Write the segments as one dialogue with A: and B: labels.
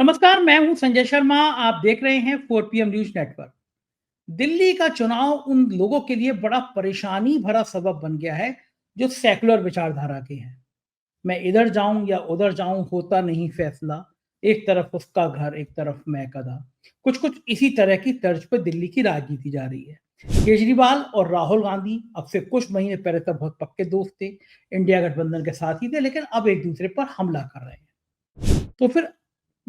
A: नमस्कार, मैं हूं संजय शर्मा। आप देख रहे हैं 4 पीएम न्यूज़ नेटवर्क। दिल्ली का चुनाव उन लोगों के लिए बड़ा परेशानी भरा सबब बन गया है, जो सेक्युलर विचारधारा के हैं। मैं इधर जाऊं या उधर जाऊं, होता नहीं फैसला। एक तरफ उसका घर, एक तरफ मैं कदा। कुछ-कुछ इसी तरह की तर्ज पर दिल्ली की राजनीति जा रही है। केजरीवाल और राहुल गांधी अब से कुछ महीने पहले तक बहुत पक्के दोस्त थे, इंडिया गठबंधन के साथ ही थे, लेकिन अब एक दूसरे पर हमला कर रहे हैं। तो फिर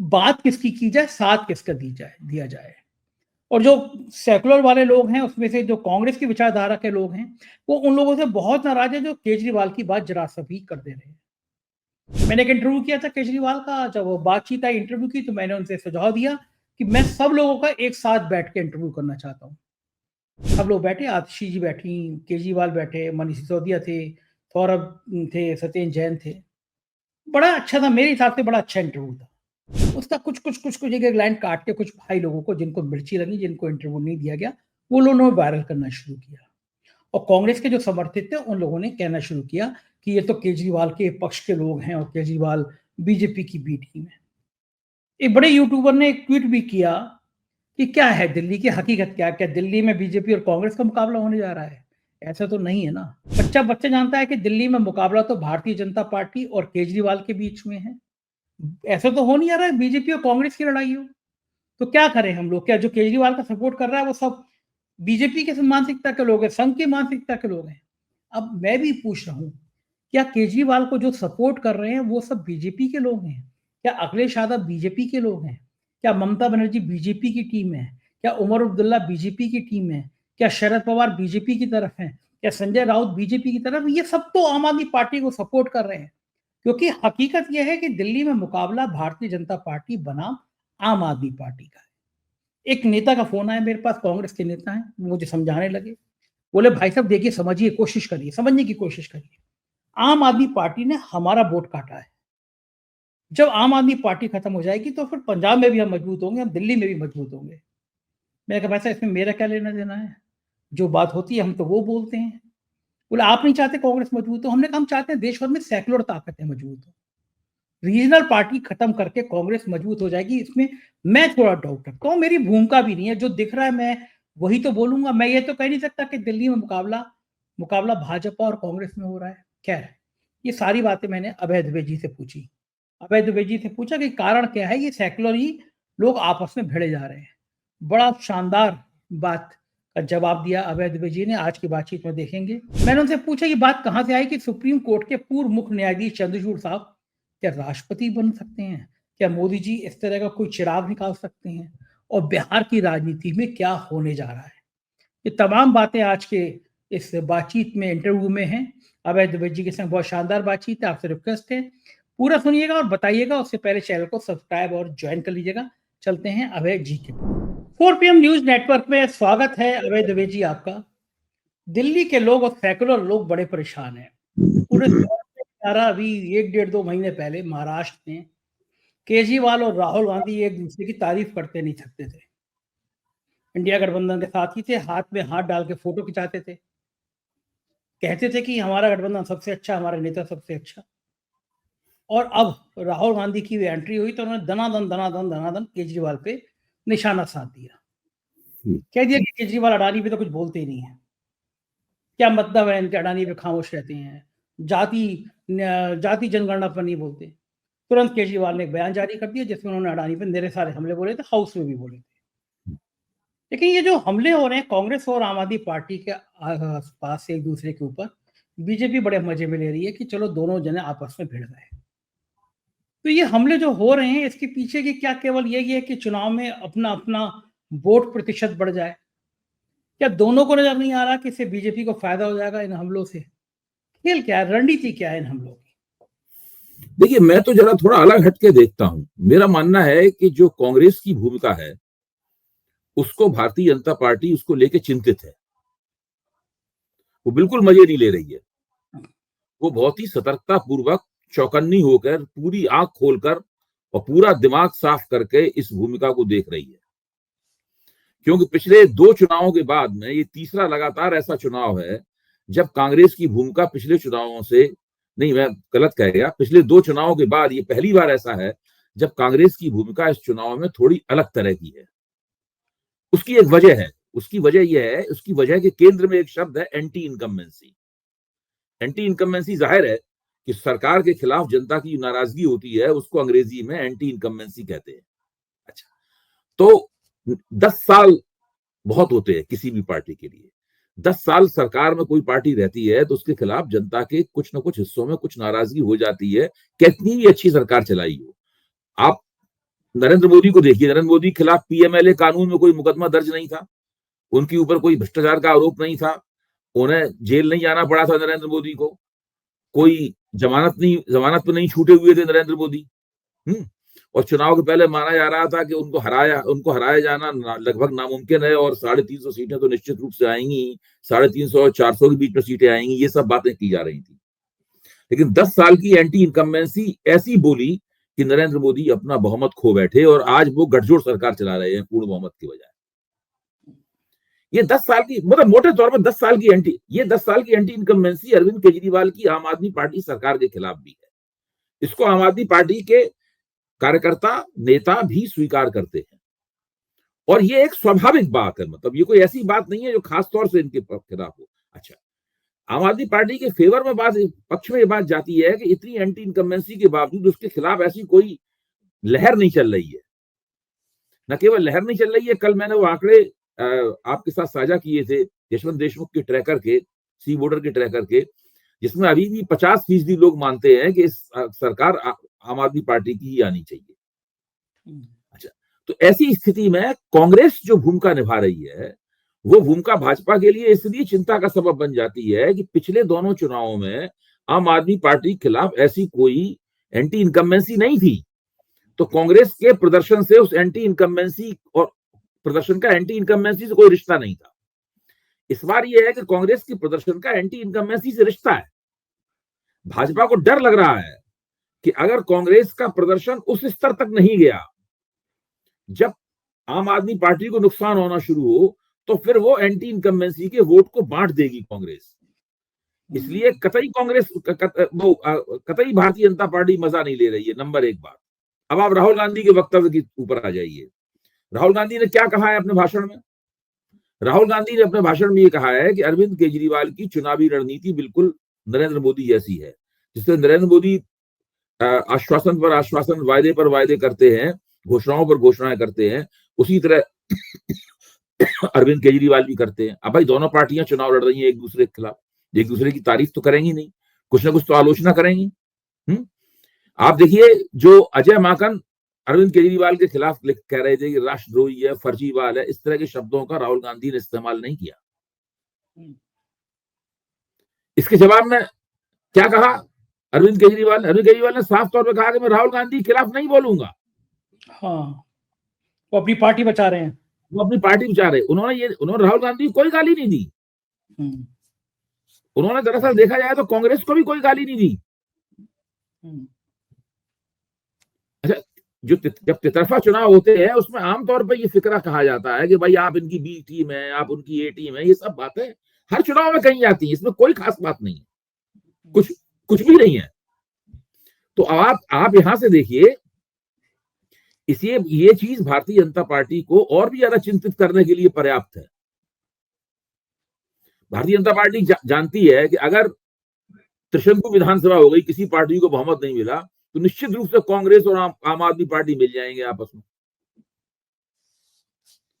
A: बात किसकी की जाए, साथ किसका दिया जाए। और जो सेकुलर वाले लोग हैं, उसमें से जो कांग्रेस की विचारधारा के लोग हैं, वो उन लोगों से बहुत नाराज है जो केजरीवाल की बात जरा सा भी कर दे रहे हैं। मैंने एक इंटरव्यू किया था केजरीवाल का। जब वो बातचीत आई इंटरव्यू की, तो मैंने उनसे सुझाव दिया कि मैं सब लोगों का एक साथ बैठ के इंटरव्यू करना चाहता हूँ। सब लोग बैठे, आतिशी जी बैठी, केजरीवाल बैठे, मनीष सिसोदिया थे, सौरभ थे, सत्येंद्र जैन थे। बड़ा अच्छा था, मेरे हिसाब से बड़ा अच्छा इंटरव्यू था। उसका कुछ एक-एक लाइन काट के कुछ भाई लोगों को, जिनको मिर्ची लगी, जिनको इंटरव्यू नहीं दिया गया, वो लोगों ने वायरल करना शुरू किया। और कांग्रेस के जो समर्थित थे, उन लोगों ने कहना शुरू किया कि ये तो केजरीवाल के पक्ष के लोग हैं और केजरीवाल बीजेपी की बी टीम है। एक बड़े यूट्यूबर ने एक ट्वीट भी किया कि क्या है दिल्ली की हकीकत क्या है? क्या दिल्ली में बीजेपी और कांग्रेस का मुकाबला होने जा रहा है? ऐसा तो नहीं है ना। बच्चा-बच्चा जानता है कि दिल्ली में मुकाबला तो भारतीय जनता पार्टी और केजरीवाल के बीच में है। ऐसा तो हो नहीं आ रहा है बीजेपी और कांग्रेस की लड़ाई हो। तो क्या करें हम लोग? क्या जो केजरीवाल का सपोर्ट कर रहा है वो सब बीजेपी के मानसिकता के लोग हैं, संघ की मानसिकता के लोग हैं? अब मैं भी पूछ रहा हूँ, क्या केजरीवाल को जो सपोर्ट कर रहे हैं वो सब बीजेपी के लोग हैं? क्या अखिलेश यादव बीजेपी के लोग हैं? क्या ममता बनर्जी बीजेपी की टीम है? क्या उमर अब्दुल्ला बीजेपी की टीम है? क्या शरद पवार बीजेपी की तरफ हैं? क्या संजय राउत बीजेपी की तरफ? ये सब तो आम आदमी पार्टी को सपोर्ट कर रहे हैं। क्योंकि हकीकत यह है कि दिल्ली में मुकाबला भारतीय जनता पार्टी बनाम आम आदमी पार्टी का है। एक नेता का फ़ोन आया मेरे पास, कांग्रेस के नेता हैं, वो मुझे समझाने लगे। बोले, "भाई साहब देखिए, समझिए, कोशिश करिए, समझने की कोशिश करिए। आम आदमी पार्टी ने हमारा वोट काटा है। जब आम आदमी पार्टी खत्म हो जाएगी तो फिर पंजाब में भी हम मजबूत होंगे, हम दिल्ली में भी मजबूत होंगे।" मैंने कहा, "भाई साहब इसमें मेरा क्या लेना-देना है? जो बात होती है हम तो वो बोलते हैं।" बोले, "आप नहीं चाहते कांग्रेस मजबूत हो?" हमने कहा, "हम चाहते हैं देश भर में सेक्युलर ताकतें मजबूत हों। रीजनल पार्टी खत्म करके कांग्रेस मजबूत हो जाएगी, इसमें मैं थोड़ा डाउट रखता हूँ। मेरी भूमिका भी नहीं है, जो दिख रहा है मैं वही तो बोलूँगा। मैं ये तो कह नहीं सकता कि दिल्ली में मुकाबला मुकाबला भाजपा और कांग्रेस में हो रहा है। खैर, ये सारी बातें मैंने अभय दुबे जी से पूछी। अभय दुबे जी से पूछा कि कारण क्या है, ये सेक्युलर ही लोग आपस में भिड़े जा रहे हैं। बड़ा शानदार बात का जवाब दिया अभय दुबे जी ने, आज की बातचीत में देखेंगे। मैंने उनसे पूछा ये बात कहाँ से आई कि सुप्रीम कोर्ट के पूर्व मुख्य न्यायाधीश चंद्रचूड़ साहब क्या राष्ट्रपति बन सकते हैं? क्या मोदी जी इस तरह का कोई चिराग निकाल सकते हैं? और बिहार की राजनीति में क्या होने जा रहा है? ये तमाम बातें आज के इस बातचीत में, इंटरव्यू में हैं। अभय दुबे जी के संग बहुत शानदार बातचीत है, आपसे रिक्वेस्ट है पूरा सुनिएगा और बताइएगा। उससे पहले चैनल को सब्सक्राइब और ज्वाइन कर लीजिएगा। चलते हैं अभय जी के पास। 4 पीएम न्यूज़ नेटवर्क में स्वागत है अभय दुबे जी आपका। दिल्ली के लोग और सेकुलर लोग बड़े परेशान हैं। पूरे अभी 1 डेढ़ 2 महीने पहले महाराष्ट्र में केजरीवाल और राहुल गांधी एक दूसरे की तारीफ करते नहीं थकते थे। इंडिया गठबंधन के साथ ही थे, हाथ में हाथ डाल के फोटो खिंचाते थे। कहते थे कि हमारा गठबंधन सबसे अच्छा, हमारा नेता सबसे अच्छा। और अब राहुल गांधी की भी एंट्री हुई तो उन्होंने दनादन केजरीवाल पे निशाना साध दिया। कह दिया कि केजरीवाल अडानी पे तो कुछ बोलते ही नहीं है। क्या मतलब है इनके, अडानी पे खामोश रहते हैं। जाति जनगणना पर नहीं बोलते। तुरंत केजरीवाल ने एक बयान जारी कर दिया जिसमें उन्होंने अडानी पे ढेर सारे हमले बोले थे, हाउस में भी बोले थे। लेकिन ये जो हमले हो रहे हैं कांग्रेस और आम आदमी पार्टी के आस-पास से एक दूसरे के ऊपर, बीजेपी बड़े मजे में ले रही है कि चलो दोनों जने आपस में भिड़ गए। तो ये हमले जो हो रहे हैं इसके पीछे की क्या केवल यही है कि चुनाव में अपना-अपना वोट प्रतिशत बढ़ जाए? क्या दोनों को नज़र नहीं आ रहा कि इससे बीजेपी को फायदा हो जाएगा इन हमलों से? खेल क्या है? रणनीति क्या है इन हमलों की?
B: देखिए, मैं तो जरा थोड़ा अलग हटके देखता हूं। मेरा मानना है कि जो कांग्रेस की भूमिका है उसको भारतीय जनता पार्टी उसको लेके चिंतित है। वो बिल्कुल मजे नहीं ले रही है। वो बहुत ही सतर्कता पूर्वक, चौकन्नी होकर, पूरी आंख खोलकर और पूरा दिमाग साफ करके इस भूमिका को देख रही है। क्योंकि पिछले 2 चुनावों के बाद में ये तीसरा लगातार ऐसा चुनाव है जब कांग्रेस की भूमिका पिछले चुनावों से नहीं, मैं गलत कह गया, पिछले 2 चुनावों के बाद ये पहली बार ऐसा है जब कांग्रेस की भूमिका इस चुनाव में थोड़ी अलग तरह की है। उसकी एक वजह है, उसकी वजह यह है, उसकी वजह के केंद्र में एक शब्द है एंटी इनकम्बेंसी। एंटी इनकम्बेंसी जाहिर है कि सरकार के खिलाफ जनता की नाराजगी होती है, उसको अंग्रेजी में एंटी इनकम्बेंसी कहते हैं। अच्छा, तो 10 साल बहुत होते हैं किसी भी पार्टी के लिए। 10 साल सरकार में कोई पार्टी रहती है तो उसके खिलाफ जनता के कुछ ना कुछ हिस्सों में कुछ नाराजगी हो जाती है, कितनी भी अच्छी सरकार चलाई हो। आप नरेंद्र मोदी को देखिए, नरेंद्र मोदी के खिलाफ पीएमएलए कानून में कोई मुकदमा दर्ज नहीं था, उनके ऊपर कोई भ्रष्टाचार का आरोप नहीं था, उन्हें जेल नहीं जाना पड़ा था नरेंद्र मोदी को, कोई जमानत पे नहीं छूटे हुए थे नरेंद्र मोदी। और चुनाव के पहले माना जा रहा था कि उनको हराया जाना लगभग नामुमकिन है और 350 सीटें तो निश्चित रूप से आएंगी, 350 और 400 के बीच में सीटें आएंगी, ये सब बातें की जा रही थी। लेकिन 10 साल की एंटी इनकम्बेंसी ऐसी बोली कि नरेंद्र मोदी अपना बहुमत खो बैठे और आज वो गठजोड़ सरकार चला रहे हैं पूर्ण बहुमत की बजाय। ये 10 साल की, मतलब मोटे तौर पर 10 साल की एंटी इनकम्बेंसी अरविंद केजरीवाल की आम आदमी पार्टी सरकार के खिलाफ भी है। इसको आम आदमी पार्टी के कार्यकर्ता नेता भी स्वीकार करते हैं और ये एक स्वाभाविक बात है, मतलब ये कोई ऐसी बात नहीं है जो खास तौर से इनके खिलाफ हो। अच्छा, आम आदमी पार्टी के फेवर में पक्ष में ये बात जाती है कि इतनी एंटी इनकम्बेंसी के बावजूद उसके खिलाफ ऐसी कोई लहर नहीं चल रही है। न केवल लहर नहीं चल रही है, कल मैंने वो आंकड़े आपके साथ साझा किए थे यशवंत देशमुख के ट्रैकर के, सी वोटर के ट्रैकर के, जिसमें अभी भी 50% लोग मानते हैं कि सरकार आम आदमी पार्टी की ही आनी चाहिए। अच्छा, तो ऐसी स्थिति में कांग्रेस जो भूमिका निभा रही है वो भूमिका भाजपा के लिए इसलिए चिंता का सबब बन जाती है कि पिछले दोनों चुनावों में आम आदमी पार्टी के खिलाफ ऐसी कोई एंटी इनकम्बेंसी नहीं थी। तो कांग्रेस के प्रदर्शन से उस एंटी इनकम्बेंसी और प्रदर्शन का एंटी इनकम्बेंसी से कोई रिश्ता नहीं था। इस बार यह है कि कांग्रेस के प्रदर्शन का एंटी इनकम्बेंसी से रिश्ता है। भाजपा को डर लग रहा है कि अगर कांग्रेस का प्रदर्शन उस स्तर तक नहीं गया जब आम आदमी पार्टी को नुकसान होना शुरू हो तो फिर वो एंटी इनकम्बेंसी के वोट को बांट देगी कांग्रेस। इसलिए कतई भारतीय जनता पार्टी मजा नहीं ले रही है, नंबर एक बात। अब आप राहुल गांधी के वक्तव्य के ऊपर आ जाइए। राहुल गांधी ने क्या कहा है अपने भाषण में? राहुल गांधी ने अपने भाषण में ये कहा है कि अरविंद केजरीवाल की चुनावी रणनीति बिल्कुल नरेंद्र मोदी जैसी है, जिससे नरेंद्र मोदी आश्वासन पर आश्वासन, वायदे पर वायदे करते हैं, घोषणाओं पर घोषणाएं करते हैं, उसी तरह अरविंद केजरीवाल भी करते हैं। अब भाई दोनों पार्टियां चुनाव लड़ रही हैं एक दूसरे के खिलाफ, एक दूसरे की तारीफ तो करेंगी नहीं, कुछ ना कुछ तो आलोचना करेंगी। आप देखिए, जो अजय माकन अरविंद केजरीवाल के खिलाफ कह रहे थे कि राष्ट्रद्रोही है, फर्जीवाल है, इस तरह के शब्दों का राहुल गांधी ने इस्तेमाल नहीं किया। इसके जवाब में क्या कहा अरविंद केजरीवाल ने साफ तौर पर कहा कि मैं राहुल गांधी के खिलाफ नहीं बोलूंगा।
A: हाँ, वो अपनी पार्टी बचा रहे हैं,
B: वो अपनी पार्टी बचा रहे। उन्होंने राहुल गांधी को कोई गाली नहीं दी। उन्होंने दरअसल देखा जाए तो कांग्रेस को भी कोई गाली नहीं दी। अच्छा, जो जब तितरफा चुनाव होते हैं उसमें आमतौर पर ये फिक्रा कहा जाता है कि भाई आप इनकी बी टीम है, आप उनकी ए टीम है, ये सब बातें हर चुनाव में कही जाती है, इसमें कोई खास बात नहीं है, कुछ भी नहीं है। तो आप यहां से देखिए, इसलिए ये चीज भारतीय जनता पार्टी को और भी ज्यादा चिंतित करने के लिए पर्याप्त है। भारतीय जनता पार्टी जानती है कि अगर त्रिशंकु विधानसभा हो गई, किसी पार्टी को बहुमत नहीं मिला, तो निश्चित रूप से कांग्रेस और आम आदमी पार्टी मिल जाएंगे आपस में।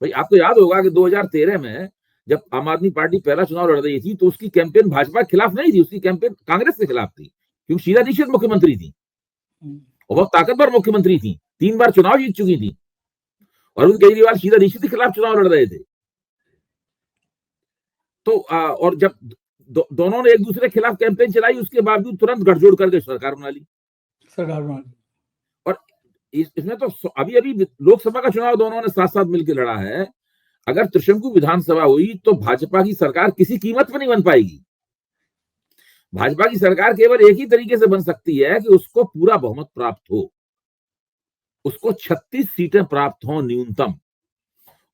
B: भाई आपको याद होगा कि 2013 में जब आम आदमी पार्टी पहला चुनाव लड़ रही थी तो उसकी कैंपेन भाजपा के खिलाफ नहीं थी, उसकी कैंपेन कांग्रेस के खिलाफ थी, क्योंकि शीला दीक्षित मुख्यमंत्री थी और बहुत ताकतवर मुख्यमंत्री थी, 3 बार चुनाव जीत चुकी थी, और अरविंद केजरीवाल शीला दीक्षित के खिलाफ चुनाव लड़ रहे थे। तो और जब दोनों ने एक दूसरे के खिलाफ कैंपेन चलाई, उसके बावजूद तुरंत गठजोड़ करके सरकार बना ली। और इसमें तो अभी लोकसभा का चुनाव दोनों ने साथ साथ मिलकर लड़ा है। अगर त्रिशंकु विधानसभा हुई तो भाजपा की सरकार किसी कीमत पर नहीं बन पाएगी। भाजपा की सरकार केवल एक ही तरीके से बन सकती है कि उसको पूरा बहुमत प्राप्त हो, उसको 36 सीटें प्राप्त हो न्यूनतम,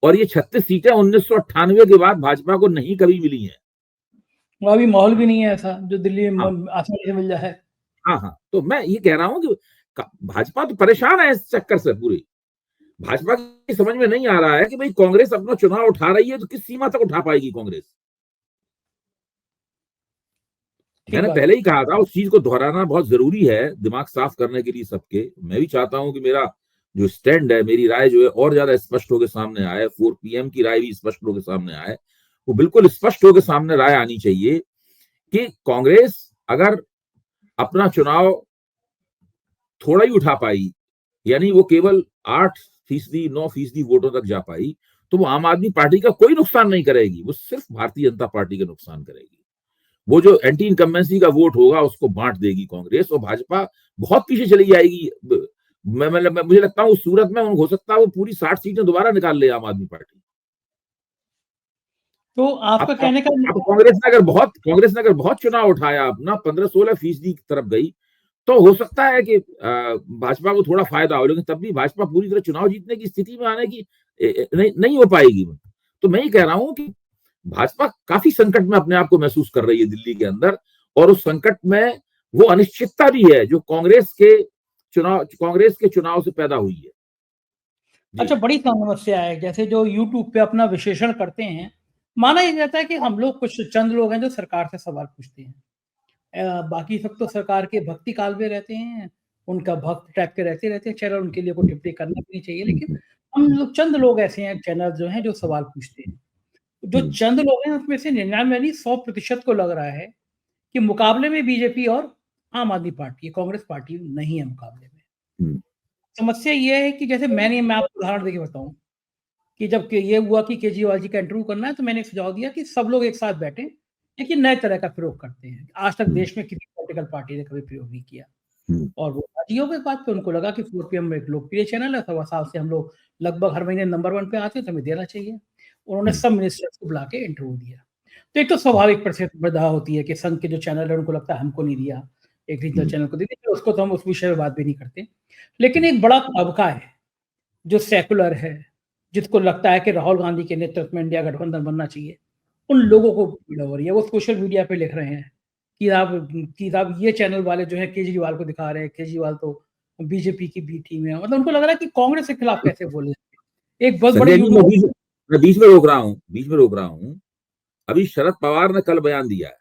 B: और ये 36 सीटें 1998 के बाद भाजपा को नहीं कभी मिली हैं।
A: अभी माहौल भी नहीं है ऐसा जो दिल्ली में आसानी से मिल जाए।
B: हाँ, तो मैं ये कह रहा हूं कि भाजपा तो परेशान है इस चक्कर से पूरी। भाजपा की समझ में नहीं आ रहा है कि भाई कांग्रेस अपना चुनाव उठा रही है तो किस सीमा तक उठा पाएगी कांग्रेस। मैंने पहले ही कहा था, उस चीज को दोहराना बहुत जरूरी है दिमाग साफ करने के लिए सबके। मैं भी चाहता हूं कि मेरा जो स्टैंड है, मेरी राय जो है और ज्यादा स्पष्ट होकर सामने आए, 4 PM की राय भी स्पष्ट होकर सामने आए। वो बिल्कुल स्पष्ट होकर सामने राय आनी चाहिए कि कांग्रेस अगर अपना चुनाव थोड़ा ही उठा पाई, यानी वो केवल 8%, 9% वोटों तक जा पाई, तो वो आम आदमी पार्टी का कोई नुकसान नहीं करेगी, वो सिर्फ भारतीय जनता पार्टी का नुकसान करेगी। वो जो एंटी इनकम्बेंसी का वोट होगा उसको बांट देगी कांग्रेस, और भाजपा बहुत पीछे चली जाएगी। मुझे लगता है उस सूरत में हो सकता है वो पूरी 60 सीटें दोबारा निकाल ले आम आदमी पार्टी।
A: तो आपका कहने का
B: अब कांग्रेस ने अगर बहुत चुनाव उठाया, अपना 15-16% की तरफ गई, तो हो सकता है कि भाजपा को थोड़ा फायदा हो, लेकिन तब भी भाजपा पूरी तरह चुनाव जीतने की स्थिति में आने की नहीं हो पाएगी। तो मैं ये कह रहा हूं कि भाजपा काफी संकट में अपने आप को महसूस कर रही है दिल्ली के अंदर, और उस संकट में वो अनिश्चितता भी है जो कांग्रेस के चुनाव से पैदा हुई है।
A: अच्छा, बड़ी समस्या है। जैसे जो यूट्यूब पे अपना विश्लेषण करते हैं, माना यह जाता है कि हम लोग कुछ चंद लोग हैं जो सरकार से सवाल पूछते हैं, बाकी सब तो सरकार के भक्ति काल में रहते हैं, उनका भक्त टाइप के रहते हैं चैनल, उनके लिए कोई टिप्पणी करना भी नहीं चाहिए। लेकिन हम लोग चंद लोग ऐसे हैं चैनल जो हैं जो सवाल पूछते हैं। जो चंद लोग हैं उसमें से 99 नहीं 100% को लग रहा है कि मुकाबले में बीजेपी और आम आदमी पार्टी, कांग्रेस पार्टी नहीं है मुकाबले में। समस्या ये है कि जैसे मैं आपको उदाहरण देके बताऊं कि जब ये हुआ कि केजरीवाल जी का इंटरव्यू करना है, तो मैंने सुझाव दिया कि सब लोग एक साथ बैठे, लेकिन नए तरह का प्रयोग करते हैं। आज तक देश में किसी पॉलिटिकल पार्टी ने कभी प्रयोग नहीं किया, और वो राजी हो गए बात पे। उनको लगा कि 4 PM एक लोकप्रिय चैनल है, 1.25 साल से हम लोग लगभग हर महीने नंबर 1 पे आते हैं, तो हमें देना चाहिए। उन्होंने सब मिनिस्टर्स को बुला के इंटरव्यू दिया। तो एक तो स्वाभाविक प्रतिस्पर्धा होती है कि संघ के जो चैनल है उनको लगता है हमको नहीं दिया, एक रीजनल चैनल को दे दिया, उसको तो हम उस विषय में बात भी नहीं करते। लेकिन एक बड़ा तबका है जो सेकुलर है, जिसको लगता है कि राहुल गांधी के नेतृत्व में इंडिया गठबंधन बनना चाहिए, उन लोगों को पीड़ा हो रही है। वो सोशल मीडिया पे लिख रहे हैं कि आप ये चैनल वाले जो है केजरीवाल को दिखा रहे हैं, केजरीवाल तो बीजेपी की बी टीम है। मतलब उनको लग रहा है कि कांग्रेस के खिलाफ कैसे बोले। एक बहुत बड़े
B: मैं बीच में रोक रहा हूँ। अभी शरद पवार ने कल बयान दिया है।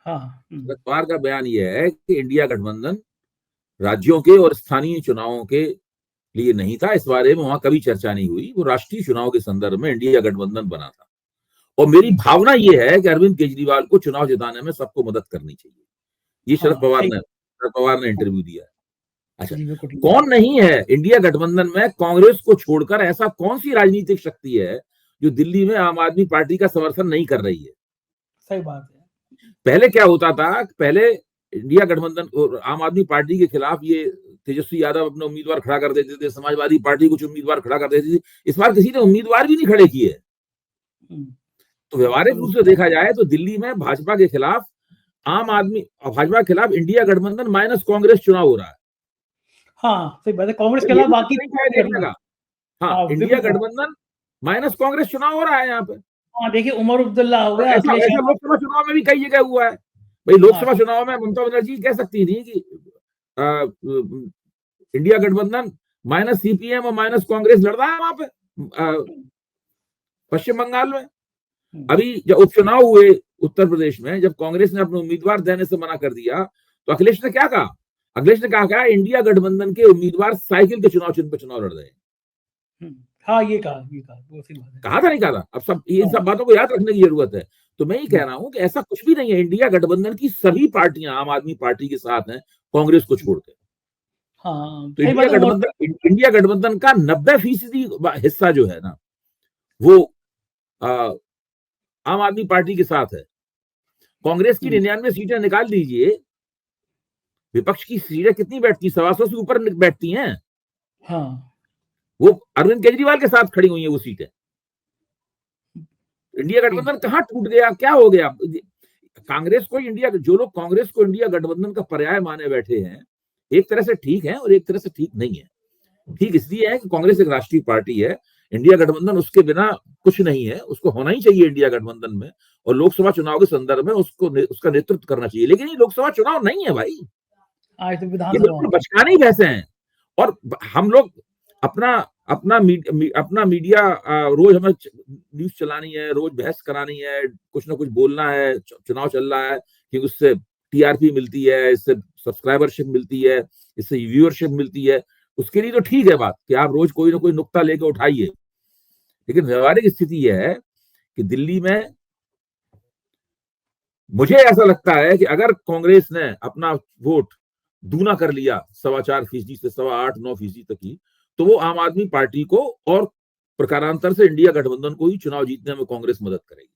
B: शरद पवार का बयान यह है कि इंडिया गठबंधन राज्यों के और स्थानीय चुनावों के लिए नहीं था, इस बारे में वहां कभी चर्चा नहीं हुई। वो राष्ट्रीय चुनाव के संदर्भ में इंडिया गठबंधन बना था, और मेरी भावना ये है कि अरविंद केजरीवाल को चुनाव जिताने में सबको मदद करनी चाहिए। ये शरद पवार ने इंटरव्यू दिया है। अच्छा, कौन नहीं है इंडिया गठबंधन में? कांग्रेस को छोड़कर ऐसा कौन सी राजनीतिक शक्ति है जो दिल्ली में आम आदमी पार्टी का समर्थन नहीं कर रही है?
A: सही बात है।
B: पहले क्या होता था, पहले इंडिया गठबंधन और आम आदमी पार्टी के खिलाफ ये तेजस्वी यादव अपने उम्मीदवार खड़ा कर देते थे, समाजवादी पार्टी कुछ उम्मीदवार खड़ा कर देती थी। इस बार किसी ने उम्मीदवार भी नहीं खड़े किए। तो व्यवहारिक रूप से देखा जाए तो दिल्ली में भाजपा के खिलाफ भाजपा के खिलाफ इंडिया गठबंधन माइनस कांग्रेस चुनाव हो रहा है।
A: हाँ, सही बात है। कांग्रेस के अलावा बाकी
B: हाँ, इंडिया गठबंधन माइनस कांग्रेस चुनाव हो रहा है यहाँ पे।
A: हाँ, देखिए उमर अब्दुल्ला हो गया।
B: ऐसा लोकसभा चुनाव में भी कई जगह हुआ है भाई। लोकसभा चुनाव में ममता बनर्जी कह सकती थी कि इंडिया गठबंधन माइनस CPM और माइनस कांग्रेस लड़ रहा है वहां पे पश्चिम बंगाल में। अभी जब उपचुनाव हुए उत्तर प्रदेश में, जब कांग्रेस ने अपने उम्मीदवार देने से मना कर दिया, तो अखिलेश ने क्या कहा? अखिलेश ने कहा इंडिया गठबंधन के उम्मीदवार साइकिल के चुनाव चिन्ह पर चुनाव लड़ रहे हैं।
A: हाँ, ये कहा
B: था नहीं कहा? अब सब इन सब बातों को याद रखने की जरूरत है। तो मैं ये कह रहा हूं कि ऐसा कुछ भी नहीं है। इंडिया गठबंधन की सभी पार्टियां आम आदमी पार्टी के साथ हैं, कांग्रेस को छोड़कर।
A: हाँ,
B: तो इंडिया गठबंधन का 90% हिस्सा जो है ना, वो आम आदमी पार्टी के साथ है। कांग्रेस की 99 सीटें निकाल लीजिए, विपक्ष की सीटें कितनी बैठती? 125 से ऊपर बैठती हैं।
A: हाँ,
B: वो अरविंद केजरीवाल के साथ खड़ी हुई है वो सीटें। इंडिया गठबंधन कहां टूट गया, क्या हो गया? कांग्रेस को जो लोग कांग्रेस को इंडिया गठबंधन का पर्याय माने बैठे हैं, एक तरह से ठीक है और एक तरह से ठीक नहीं है। ठीक इसलिए है कि कांग्रेस एक राष्ट्रीय पार्टी है, इंडिया गठबंधन उसके बिना कुछ नहीं है। उसको होना ही चाहिए इंडिया गठबंधन में, और लोकसभा चुनाव के संदर्भ में उसका नेतृत्व करना चाहिए। लेकिन ये लोकसभा चुनाव नहीं है भाई।
A: आज तो
B: ये
A: विधानसभा
B: बिल्कुल
A: में।
B: बचकाने भैंसे हैं। और हम लोग अपना अपना मीडिया रोज हमें न्यूज चलानी है, रोज बहस करानी है, कुछ ना कुछ बोलना है, चुनाव चल रहा है कि उससे टीआरपी मिलती है, इससे सब्सक्राइबरशिप मिलती है, इससे व्यूअरशिप मिलती है। उसके लिए तो ठीक है बात कि आप रोज कोई ना कोई नुक्ता लेके उठाइए, लेकिन व्यवहारिक स्थिति यह है कि दिल्ली में मुझे ऐसा लगता है कि अगर कांग्रेस ने अपना वोट दूना कर लिया 4.25% से 8.25-9% तक ही, तो वो आम आदमी पार्टी को और प्रकारांतर से इंडिया गठबंधन को ही चुनाव जीतने में कांग्रेस मदद करेगी।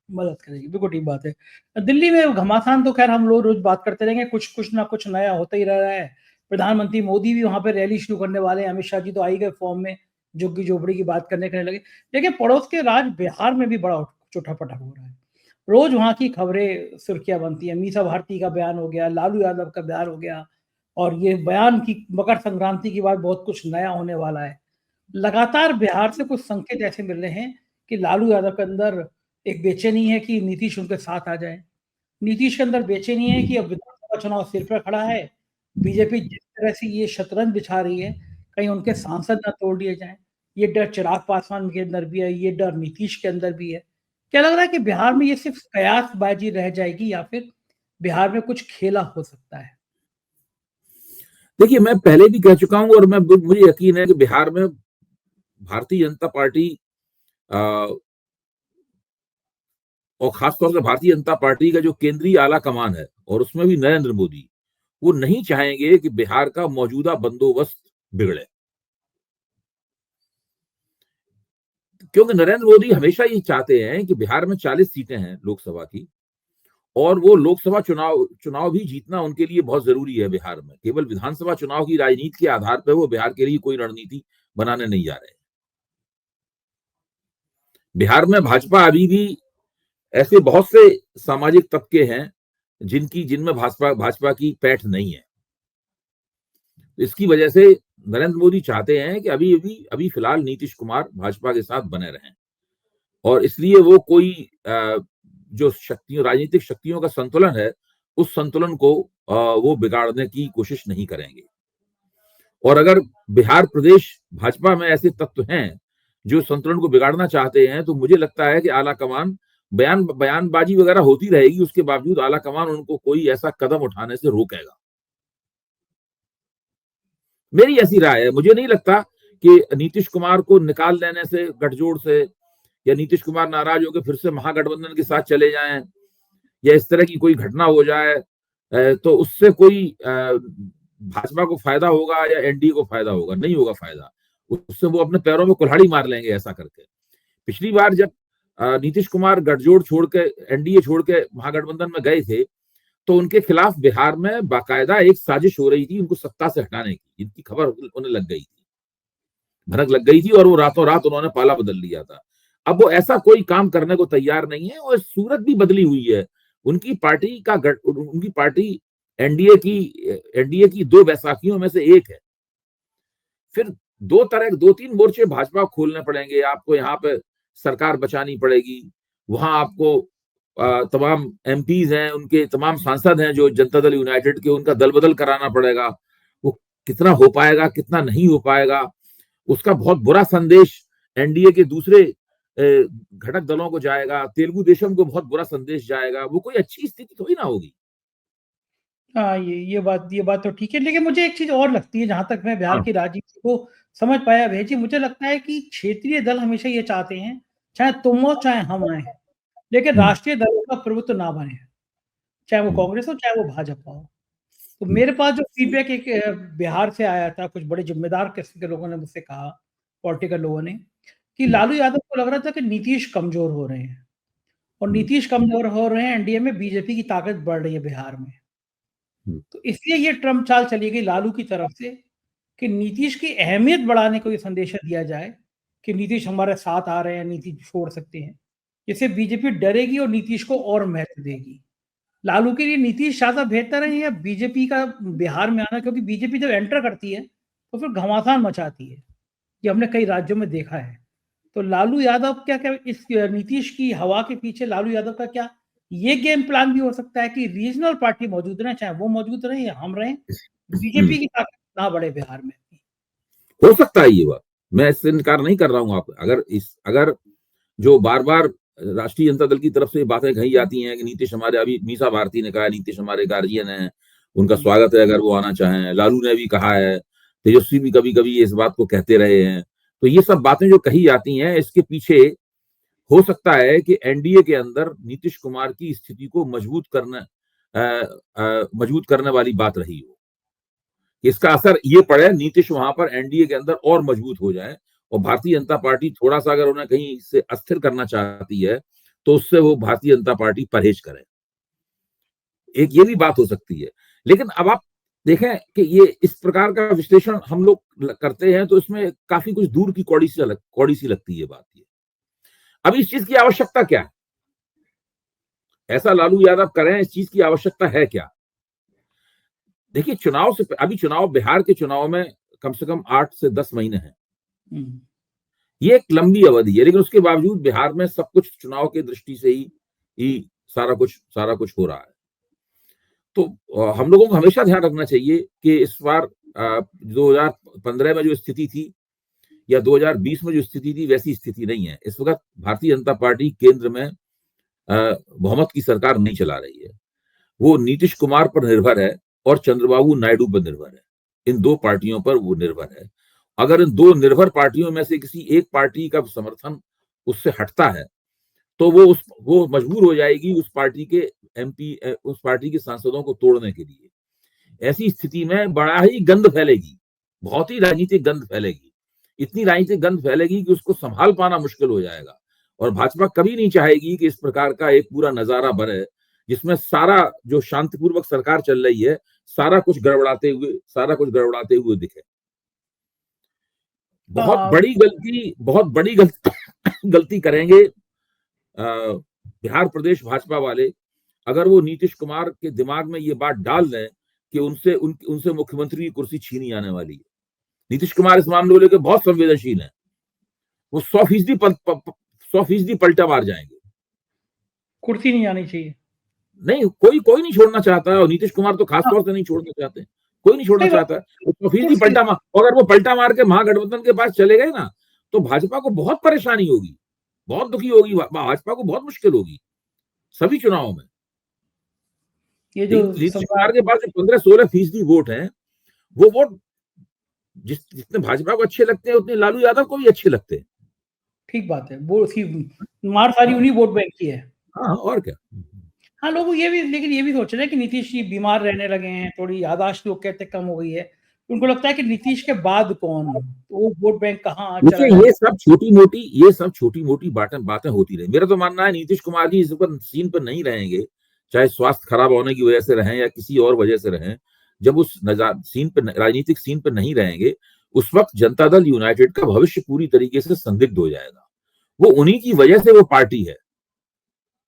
A: मदद करेगी, बिल्कुल ठीक बात है। दिल्ली में घमासान तो खैर हम लोग रोज बात करते रहेंगे, कुछ कुछ ना कुछ नया होता ही रह रहा है। प्रधानमंत्री मोदी भी वहां पे रैली शुरू करने वाले हैं, अमित शाह जी तो आ ही गए फॉर्म में, झुग्गी झोपड़ी की बात करने लगे। लेकिन पड़ोस के राज्य बिहार में भी बड़ा उठापटक हो रहा है। रोज वहां की खबरें सुर्खियां बनती हैं। मीसा भारती का बयान हो गया, लालू यादव का बयान हो गया, और ये बयान की मकर संक्रांति के बाद बहुत कुछ नया होने वाला है। लगातार बिहार से कुछ संकेत ऐसे मिल रहे हैं कि लालू यादव के अंदर एक बेचैनी है कि नीतीश उनके साथ आ जाए। नीतीश के अंदर बेचैनी है कि अब विधानसभा चुनाव सिर पर खड़ा है। बीजेपी जिस तरह से ये शतरंज बिछा रही है, कहीं उनके सांसद ना तोड़ दिए जाएं। ये डर चिराग पासवान के अंदर भी है, ये डर नीतीश के अंदर भी है। क्या लग रहा है कि बिहार में ये सिर्फ कयासबाजी रह जाएगी या फिर बिहार में कुछ खेला हो सकता है?
B: देखिए, मैं पहले भी कह चुका हूं और मुझे यकीन है कि बिहार में भारतीय जनता पार्टी और खासतौर से भारतीय जनता पार्टी का जो केंद्रीय आला कमान है और उसमें भी नरेंद्र मोदी, वो नहीं चाहेंगे कि बिहार का मौजूदा बंदोबस्त बिगड़े, क्योंकि नरेंद्र मोदी हमेशा ये चाहते हैं कि बिहार में 40 सीटें हैं लोकसभा की, और वो लोकसभा चुनाव चुनाव भी जीतना उनके लिए बहुत जरूरी है। बिहार में केवल विधानसभा चुनाव की राजनीति के आधार पर वो बिहार के लिए कोई रणनीति बनाने नहीं जा रहे। बिहार में भाजपा अभी भी ऐसे बहुत से सामाजिक तबके हैं जिनमें भाजपा भाजपा की पैठ नहीं है। इसकी वजह से नरेंद्र मोदी चाहते हैं कि अभी फिलहाल नीतीश कुमार भाजपा के साथ बने रहें, और इसलिए वो कोई जो शक्तियों राजनीतिक शक्तियों का संतुलन है, उस संतुलन को वो बिगाड़ने की कोशिश नहीं करेंगे। और अगर बिहार प्रदेश भाजपा में ऐसे तत्व हैं जो संतुलन को बिगाड़ना चाहते हैं, तो मुझे लगता है कि आला कमान बयानबाजी वगैरह होती रहेगी, उसके बावजूद आला कमान उनको कोई ऐसा कदम उठाने से रोकेगा। मेरी ऐसी राय है। मुझे नहीं लगता कि नीतीश कुमार को निकाल देने से गठजोड़ से, या नीतीश कुमार नाराज होकर फिर से महागठबंधन के साथ चले जाएं, या इस तरह की कोई घटना हो जाए तो उससे कोई भाजपा को फायदा होगा या एनडीए को फायदा होगा। नहीं होगा फायदा, उससे वो अपने पैरों में कुल्हाड़ी मार लेंगे ऐसा करके। पिछली बार जब नीतीश कुमार गठजोड़ छोड़ के, एनडीए छोड़ के महागठबंधन में गए थे, तो उनके खिलाफ बिहार में बाकायदा एक साजिश हो रही थी उनको सत्ता से हटाने की, जिनकी खबर उन्हें लग गई थी, भनक लग गई थी, और वो रातों रात उन्होंने पाला बदल लिया था। अब वो ऐसा कोई काम करने को तैयार नहीं है, और सूरत भी बदली हुई है। उनकी पार्टी एनडीए की दो बैसाखियों में से एक है। फिर दो तीन मोर्चे भाजपा खोलने पड़ेंगे आपको। यहाँ पे सरकार बचानी पड़ेगी, वहां आपको तमाम एमपीज हैं, उनके तमाम सांसद हैं जो जनता दल यूनाइटेड के, उनका दल बदल कराना पड़ेगा। वो कितना हो पाएगा, कितना नहीं हो पाएगा, उसका बहुत बुरा संदेश एनडीए के दूसरे घटक दलों को जाएगा। तेलुगु देशम को बहुत बुरा संदेश जाएगा। वो कोई अच्छी स्थिति थोड़ी ना होगी।
A: हाँ, ये बात तो ठीक है, लेकिन मुझे एक चीज़ और लगती है, जहाँ तक मैं बिहार
B: हाँ।
A: की राजनीति को समझ पाया भेजी, मुझे लगता है कि क्षेत्रीय दल हमेशा ये चाहते हैं, चाहे तुम हो चाहे हम आए, लेकिन
B: हम्म,
A: राष्ट्रीय दलों का प्रभुत्व ना बने, चाहे वो
B: हम्म,
A: कांग्रेस हो चाहे वो भाजपा हो। तो
B: हम्म,
A: मेरे पास जो फीडबैक एक बिहार से आया था, कुछ बड़े जिम्मेदार किस्म के लोगों ने मुझसे कहा, पॉलिटिकल लोगों ने, कि
B: हम्म,
A: लालू यादव को लग रहा था कि नीतीश कमजोर हो रहे हैं, और
B: हम्म,
A: नीतीश कमजोर हो रहे हैं, एनडीए में बीजेपी की ताकत बढ़ रही है बिहार में।
B: हम्म,
A: तो इसलिए ये ट्रम्प चाल चली गई लालू की तरफ से कि नीतीश की अहमियत बढ़ाने को ये संदेश दिया जाए कि नीतीश हमारे साथ आ रहे हैं, नीतीश छोड़ सकते हैं। इससे बीजेपी डरेगी और नीतीश को और महत्व देगी। लालू के लिए नीतीश ज्यादा बेहतर है या बीजेपी का बिहार में आना? क्योंकि बीजेपी जब एंटर करती है तो फिर घमासान मचाती है, ये हमने कई राज्यों में देखा है। तो लालू यादव क्या क्या इस नीतीश की हवा के पीछे लालू यादव का क्या ये गेम प्लान भी हो सकता है कि रीजनल पार्टी मौजूद रहे, चाहे वो मौजूद रहे या हम रहें,
B: हम्म,
A: बीजेपी की ताकत ना बढ़े बिहार में।
B: हो सकता है ये बात, मैं इससे इनकार नहीं कर रहा हूं। आप अगर जो बार बार राष्ट्रीय जनता दल की तरफ से बातें कही जाती हैं कि नीतीश हमारे, अभी मीसा भारती ने कहा नीतीश हमारे गार्जियन है, उनका स्वागत है अगर वो आना चाहें, लालू ने भी कहा है, तेजस्वी भी कभी कभी इस बात को कहते रहे हैं। तो ये सब बातें जो कही जाती हैं, इसके पीछे हो सकता है कि एनडीए के अंदर नीतीश कुमार की स्थिति को मजबूत करने वाली बात रही हो। इसका असर ये पड़े, नीतीश वहां पर एनडीए के अंदर और मजबूत हो जाए, और भारतीय जनता पार्टी थोड़ा सा अगर उन्हें कहीं से अस्थिर करना चाहती है तो उससे वो भारतीय जनता पार्टी परहेज करे। एक ये भी बात हो सकती है। लेकिन अब आप देखें कि ये इस प्रकार का विश्लेषण हम लोग करते हैं तो इसमें काफी कुछ दूर की कौड़ी सी लगती है बात ये। अब इस चीज की आवश्यकता क्या है? ऐसा लालू यादव करें, इस चीज की आवश्यकता है क्या? देखिए, चुनाव बिहार के चुनाव में कम से कम 8 से 10 महीने हैं। ये एक लंबी अवधि है, लेकिन उसके बावजूद बिहार में सब कुछ चुनाव की दृष्टि से ही सारा कुछ हो रहा है। तो हम लोगों को हमेशा ध्यान रखना चाहिए कि इस बार 2015 में जो स्थिति थी या 2020 में जो स्थिति थी वैसी स्थिति नहीं है। इस वक्त भारतीय जनता पार्टी केंद्र में बहुमत की सरकार नहीं चला रही है। वो नीतीश कुमार पर निर्भर है और चंद्रबाबू नायडू पर निर्भर है। इन दो पार्टियों पर वो निर्भर है। अगर इन दो निर्भर पार्टियों में से किसी एक पार्टी का समर्थन उससे हटता है तो वो मजबूर हो जाएगी उस पार्टी के उस पार्टी के सांसदों को तोड़ने के लिए। ऐसी स्थिति में बड़ा ही गंद फैलेगी, बहुत ही राजनीतिक गंद फैलेगी। इतनी राजनीतिक गंद फैलेगी कि उसको संभाल पाना मुश्किल हो जाएगा। और भाजपा कभी नहीं चाहेगी कि इस प्रकार का एक पूरा नजारा बने जिसमें सारा जो शांतिपूर्वक सरकार चल रही है सारा कुछ गड़बड़ाते हुए दिखे। बहुत बड़ी गलती करेंगे बिहार प्रदेश भाजपा वाले अगर वो नीतीश कुमार के दिमाग में ये बात डाल दें कि उनसे मुख्यमंत्री की कुर्सी छीनी आने वाली है। नीतीश कुमार इस मामले को लेकर बहुत संवेदनशील है। वो 100% पलटा मार जाएंगे।
A: कुर्सी नहीं आनी चाहिए।
B: नहीं, कोई नहीं छोड़ना चाहता है, और नीतीश कुमार तो खासतौर से नहीं छोड़ना चाहते। कोई नहीं छोड़ना चाहता है। वो 100% पलटा मार, अगर वो पलटा मार के महागठबंधन के पास चले गए ना तो भाजपा को बहुत परेशानी होगी, बहुत दुखी होगी, भाजपा को बहुत मुश्किल होगी सभी चुनावों में।
A: ये जो
B: नीतीश कुमार के पास जो 15-16% वोट है, वो वोट जितने भाजपा को अच्छे लगते हैं उतने लालू यादव को भी अच्छे लगते हैं।
A: ठीक बात है, वो मार सारी उन्हीं वोट बैंक की है।
B: हाँ, और क्या।
A: हाँ, लोग लेकिन ये भी सोच रहे हैं कि नीतीश जी बीमार रहने लगे हैं, थोड़ी याददाश्त लोग कहते कम हो गई है। उनको लगता है कि नीतीश के बाद कौन, तो वो वोट बैंक कहाँ चला
B: देखिए, ये सब छोटी मोटी बातें होती रही। मेरा तो मानना है नीतीश कुमार जी इस पर सीन पर नहीं रहेंगे, चाहे स्वास्थ्य खराब होने की वजह से रहें या किसी और वजह से रहें। जब उस राजनीतिक सीन पर नहीं रहेंगे उस वक्त जनता दल यूनाइटेड का भविष्य पूरी तरीके से संदिग्ध हो जाएगा। वो उन्हीं की वजह से वो पार्टी है।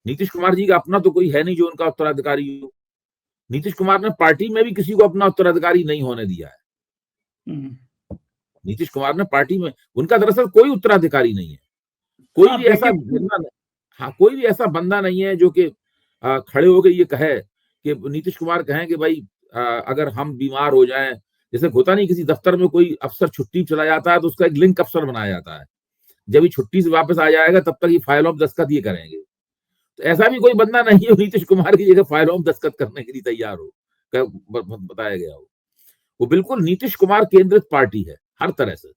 B: नीतीश कुमार जी का अपना तो कोई है नहीं जो उनका उत्तराधिकारी हो। नीतीश कुमार ने पार्टी में भी किसी को अपना उत्तराधिकारी नहीं होने दिया है। नीतीश कुमार ने पार्टी में, उनका दरअसल कोई उत्तराधिकारी नहीं है। कोई भी ऐसा बंदा नहीं है जो कि खड़े होकर ये कहे कि नीतीश कुमार कहें कि भाई अगर हम बीमार हो जाएं, जैसे होता नहीं किसी दफ्तर में कोई अफसर छुट्टी चला जाता है तो उसका एक लिंक अफसर बनाया जाता है, जब ये छुट्टी से वापस आ जाएगा तब तक ये फाइल ऑफ दस्तखत ये करेंगे। तो ऐसा भी कोई बंदा नहीं है नीतीश कुमार की जगह फाइल ऑफ दस्तखत करने के लिए तैयार हो, बताया गया हो। वो बिल्कुल नीतीश कुमार केंद्रित पार्टी है हर तरह से।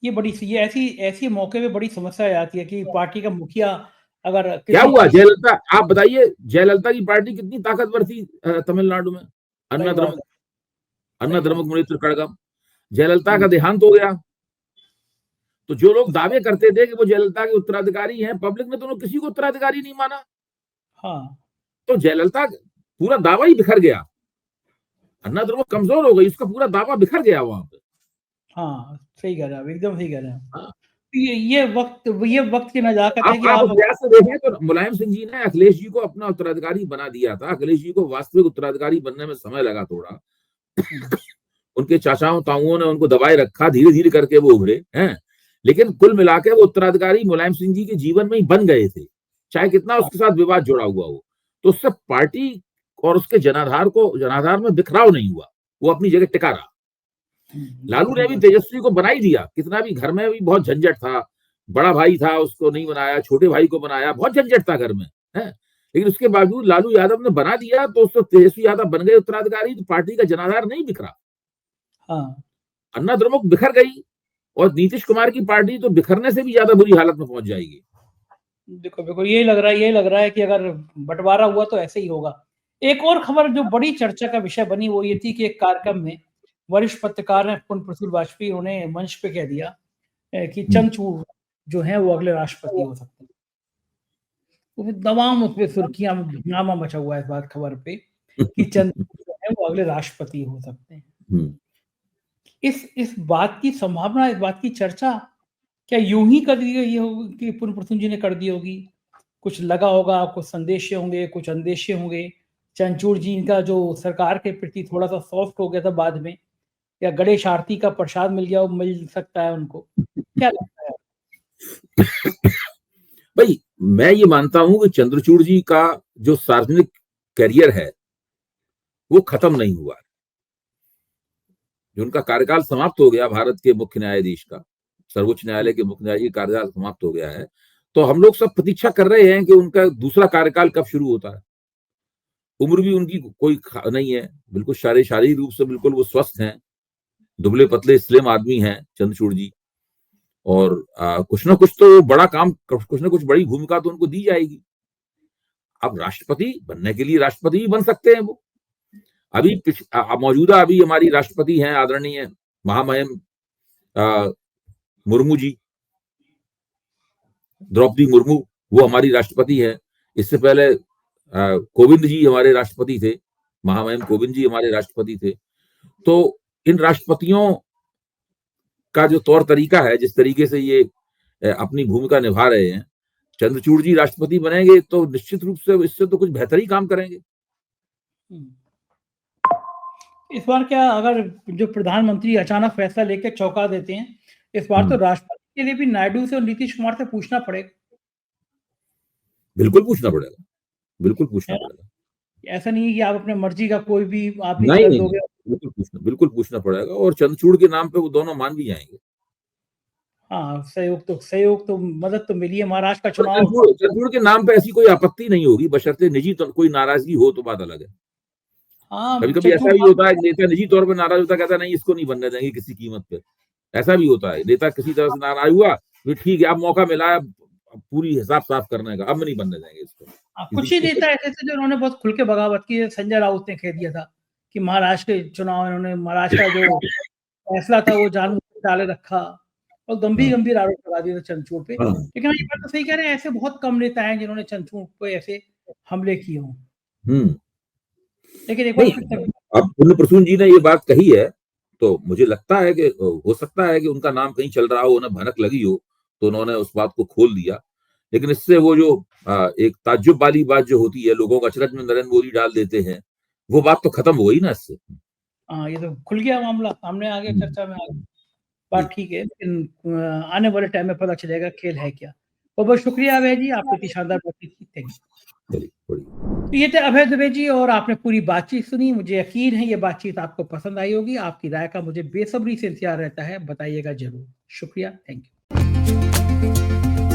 A: ये ऐसी मौके पे बड़ी समस्या आ जाती है कि पार्टी का मुखिया अगर
B: क्या हुआ जयललिता, आप बताइए, जयललिता की पार्टी कितनी ताकतवर थी तमिलनाडु में, अन्ना द्रमुक मुनेत्र कड़गम। जयललिता का देहांत हो गया तो जो लोग दावे करते थे कि वो जयललिता के उत्तराधिकारी हैं, पब्लिक ने तो किसी को उत्तराधिकारी नहीं माना।
A: हाँ, तो
B: जयललिता पूरा दावा ही बिखर गया, अन्ना द्रमुक कमजोर हो गई, उसका पूरा दावा बिखर गया वहां पे।
A: हाँ, सही कह रहे हैं, एकदम सही कह रहे हैं। ये वक्त की नजाकत है कि
B: आप से देखें तो मुलायम सिंह जी ने अखिलेश जी को अपना उत्तराधिकारी बना दिया था। अखिलेश जी को वास्तविक उत्तराधिकारी बनने में समय लगा थोड़ा। उनके चाचाओं ताऊओं ने उनको दबाए रखा, धीरे धीरे करके वो उभरे हैं, लेकिन कुल मिलाकर वो उत्तराधिकारी मुलायम सिंह जी के जीवन में ही बन गए थे। चाहे कितना उसके साथ विवाद जुड़ा हुआ हो, तो उससे पार्टी और उसके जनाधार में बिखराव नहीं हुआ, वो अपनी जगह टिका रहा। लालू ने भी तेजस्वी को बना ही दिया, कितना भी घर में भी बहुत झंझट था, बड़ा भाई था उसको नहीं बनाया, छोटे भाई को बनाया, बहुत झंझट था घर में, है। लेकिन उसके बावजूद लालू यादव ने बना दिया, तो उसको तेजस्वी यादव बन गए उत्तराधिकारी, तो पार्टी का जनाधार नहीं बिखरा।
A: हाँ,
B: अन्ना द्रमुक बिखर गई, और नीतीश कुमार की पार्टी तो बिखरने से भी ज्यादा बुरी हालत में पहुंच जाएगी।
A: देखो बिल्कुल यही लग रहा है कि अगर बंटवारा हुआ तो ऐसे ही होगा। एक और खबर जो बड़ी चर्चा का विषय बनी वो ये थी कि एक कार्यक्रम में वरिष्ठ पत्रकार ने पुण्य प्रसूल वाजपेयी उन्होंने मंच पे कह दिया कि चंद्रचूड़ जो है वो अगले राष्ट्रपति हो सकते हैं। तो फिर तमाम उस पे सुर्खियां हंगामा मचा हुआ है इस बात खबर पे कि चंद्रचूड़ जो है वो अगले राष्ट्रपति हो सकते हैं। इस बात की संभावना, इस बात की चर्चा क्या यूं ही कर दी गई होगी कि पुण्य प्रसूल जी ने कर दी होगी? कुछ लगा होगा, कुछ संदेशे होंगे, कुछ अंदेशे होंगे। चंद्रचूड़ जी इनका जो सरकार के प्रति थोड़ा सा सॉफ्ट हो गया था बाद में, या गणेश आरती का प्रसाद मिल गया, वो मिल सकता है उनको, क्या लगता है?
B: भाई मैं ये मानता हूं कि चंद्रचूड़ जी का जो सार्वजनिक करियर है वो खत्म नहीं हुआ। जो उनका कार्यकाल समाप्त हो गया भारत के मुख्य न्यायाधीश का, सर्वोच्च न्यायालय के मुख्य न्यायाधीश का कार्यकाल समाप्त हो गया है, तो हम लोग सब प्रतीक्षा कर रहे हैं कि उनका दूसरा कार्यकाल कब शुरू होता है। उम्र भी उनकी कोई नहीं है, बिल्कुल शारीरिक रूप से बिल्कुल वो स्वस्थ हैं, दुबले पतले स्लिम आदमी हैं चंद्रचूड़ जी, और कुछ ना कुछ तो बड़ा काम, कुछ ना कुछ बड़ी भूमिका तो उनको दी जाएगी। अब राष्ट्रपति बनने के लिए राष्ट्रपति भी बन सकते हैं वो। अभी मौजूदा अभी हमारी राष्ट्रपति हैं आदरणीय महामहिम मुर्मू जी, द्रौपदी मुर्मू, वो हमारी राष्ट्रपति है। इससे पहले कोविंद जी हमारे राष्ट्रपति थे, महामहिम कोविंद जी हमारे राष्ट्रपति थे। तो इन राष्ट्रपतियों का जो तौर तरीका है, जिस तरीके से ये अपनी भूमिका निभा रहे हैं, चंद्रचूड़ जी राष्ट्रपति बनेंगे तो निश्चित रूप से इससे तो कुछ बेहतर ही काम करेंगे।
A: इस बार क्या अगर जो प्रधानमंत्री अचानक फैसला लेकर चौंका देते हैं, इस बार तो राष्ट्रपति के लिए भी नायडू से और नीतीश कुमार से पूछना पड़ेगा।
B: बिल्कुल पूछना पड़ेगा, बिल्कुल पूछना पड़ेगा।
A: ऐसा नहीं है कि आप अपने मर्जी का कोई भी आप
B: नहीं,
A: कर दोगे।
B: बिल्कुल पूछना पड़ेगा, और चंद्रचूड़ के नाम पे वो दोनों मान भी जाएंगे।
A: हाँ, सहयोग तो मदद तो मिली है। महाराष्ट्र का चुनाव
B: चंद्रचूड़ के नाम पे ऐसी कोई आपत्ति नहीं होगी, बशर्ते निजी तो कोई नाराजगी हो तो बात अलग है। कभी कभी ऐसा भी होता है, नेता निजी तौर पर नाराज होता, कहता नहीं इसको नहीं बनने देंगे किसी कीमत पे। ऐसा भी होता है, नेता किसी तरह से नाराज हुआ, तो ठीक है अब मौका मिला है पूरी हिसाब साफ करने का, अब नहीं बनने देंगे इसको।
A: कुछ ही नेता ऐसे थे जो उन्होंने बहुत खुल के बगावत की। संजय राउत ने कह दिया था कि महाराष्ट्र के चुनाव इन्होंने महाराष्ट्र का जो फैसला था वो जानबूझ डाले रखा, और गंभीर आरोप लगा दिए थे चंद्रचूड़ पे। लेकिन ये बात तो सही कह रहे हैं, ऐसे बहुत कम नेता हैं जिन्होंने चंद्रचूड़ पे ऐसे हमले किए हों। लेकिन एक बार
B: अब पुण्य प्रसूल जी ने ये बात कही है, तो मुझे लगता है कि हो सकता है कि उनका नाम कहीं चल रहा हो, उन्हें भनक लगी हो, तो उन्होंने उस बात को खोल दिया। लेकिन इससे वो जो एक ताज्जुब वाली बात जो होती है, लोगों को अचरज में नरेंद्र मोदी डाल देते हैं, वो बात तो खत्म हो गई ना इससे।
A: हाँ, ये तो खुल गया मामला, सामने आ गया, चर्चा में आ गया। बात ठीक है, लेकिन आने वाले टाइम में पता चलेगा खेल है क्या। बहुत शुक्रिया अभय जी, आपने इतनी शानदार बातचीत की। Thank you. तो ये थे अभय दुबे जी, और आपने पूरी बातचीत सुनी। मुझे यकीन है ये बातचीत आपको पसंद आई होगी। आपकी राय का मुझे बेसब्री से इंतजार रहता है, बताइएगा जरूर। शुक्रिया, थैंक यू।